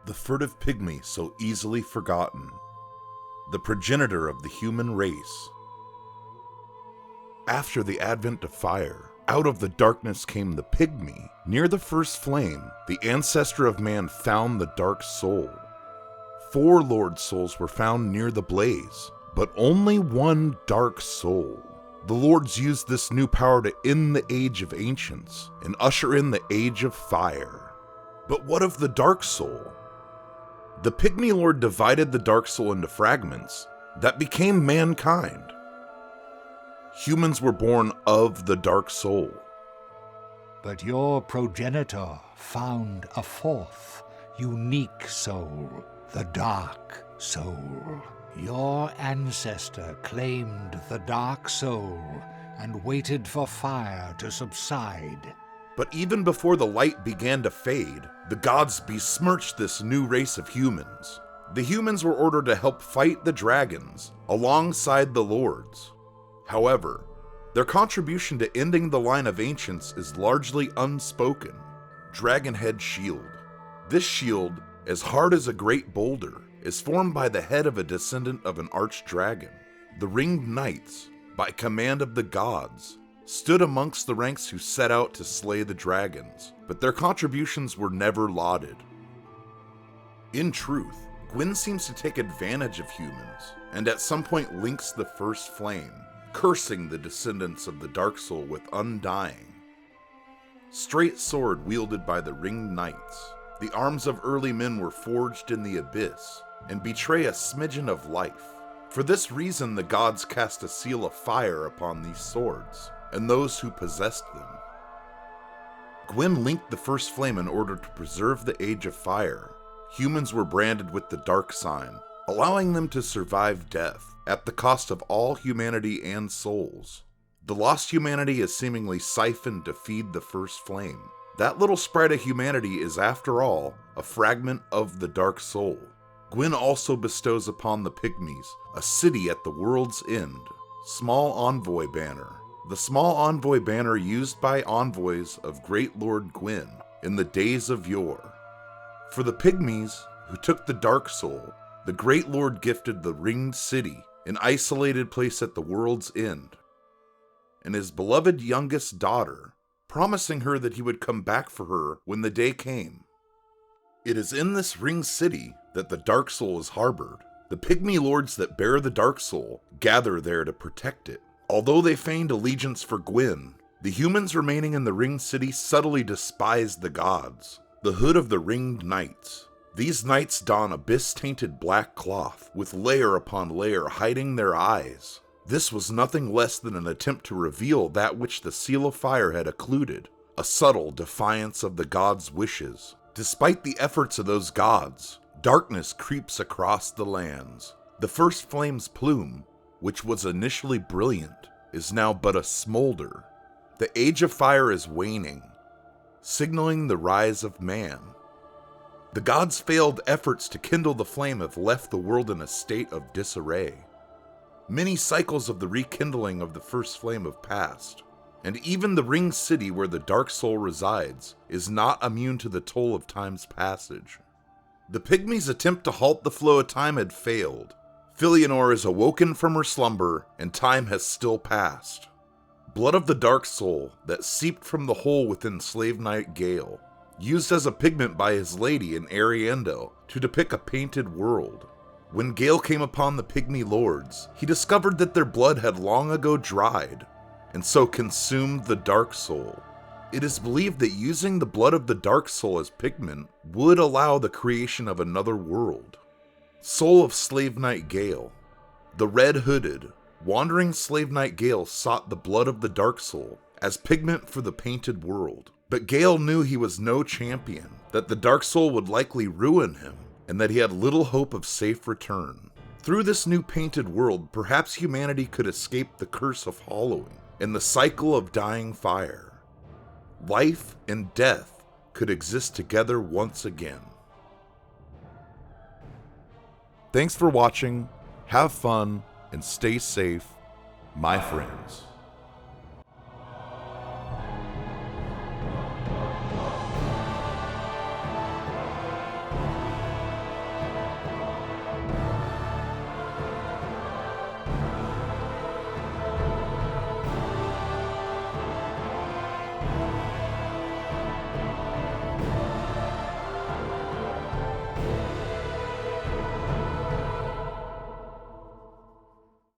The furtive pygmy so easily forgotten, the progenitor of the human race. After the advent of fire, out of the darkness came the pygmy. Near the first flame, the ancestor of man found the dark soul. 4 Lord souls were found near the blaze, but only one dark soul. The Lords used this new power to end the age of ancients and usher in the age of fire. But what of the dark soul? The Pygmy Lord divided the dark soul into fragments that became mankind. Humans were born of the dark soul. But your progenitor found a 4th, unique soul, the dark soul. Your ancestor claimed the dark soul and waited for fire to subside. But even before the light began to fade, the gods besmirched this new race of humans. The humans were ordered to help fight the dragons alongside the lords. However, their contribution to ending the line of ancients is largely unspoken. Dragonhead Shield. This shield, as hard as a great boulder, is formed by the head of a descendant of an archdragon. The Ringed Knights, by command of the gods, stood amongst the ranks who set out to slay the dragons, but their contributions were never lauded. In truth, Gwyn seems to take advantage of humans, and at some point links the first flame, cursing the descendants of the Dark Soul with undying. Straight sword wielded by the Ringed Knights, the arms of early men were forged in the abyss, and betray a smidgen of life. For this reason the gods cast a seal of fire upon these swords, and those who possessed them. Gwyn linked the first flame in order to preserve the age of fire. Humans were branded with the dark sign, allowing them to survive death, at the cost of all humanity and souls. The lost humanity is seemingly siphoned to feed the first flame. That little sprite of humanity is, after all, a fragment of the dark soul. Gwyn also bestows upon the Pygmies a city at the world's end, Small Envoy Banner. The Small Envoy Banner used by envoys of Great Lord Gwyn in the days of yore. For the Pygmies who took the Dark Soul, the Great Lord gifted the Ringed City, an isolated place at the world's end, and his beloved youngest daughter, promising her that he would come back for her when the day came. It is in this Ringed City that the Dark Soul is harbored. The Pygmy Lords that bear the Dark Soul gather there to protect it. Although they feigned allegiance for Gwyn, the humans remaining in the Ringed City subtly despised the gods, the hood of the Ringed Knights. These knights don abyss-tainted black cloth, with layer upon layer hiding their eyes. This was nothing less than an attempt to reveal that which the Seal of Fire had occluded, a subtle defiance of the gods' wishes. Despite the efforts of those gods, darkness creeps across the lands. The first flame's plume, which was initially brilliant, is now but a smolder. The age of fire is waning, signaling the rise of man. The gods' failed efforts to kindle the flame have left the world in a state of disarray. Many cycles of the rekindling of the first flame have passed, and even the Ringed City where the Dark Soul resides is not immune to the toll of time's passage. The Pygmies' attempt to halt the flow of time had failed. Filianor is awoken from her slumber, and time has still passed. Blood of the Dark Soul that seeped from the hole within Slave Knight Gale, used as a pigment by his lady in Ariendo to depict a painted world. When Gale came upon the Pygmy Lords, he discovered that their blood had long ago dried, and so consumed the Dark Soul. It is believed that using the blood of the Dark Soul as pigment would allow the creation of another world. Soul of Slave Knight Gale. The red-hooded, wandering Slave Knight Gale sought the blood of the Dark Soul as pigment for the painted world. But Gale knew he was no champion, that the Dark Soul would likely ruin him, and that he had little hope of safe return. Through this new painted world, perhaps humanity could escape the curse of hollowing and the cycle of dying fire. Life and death could exist together once again. Thanks for watching, have fun, and stay safe, my friends.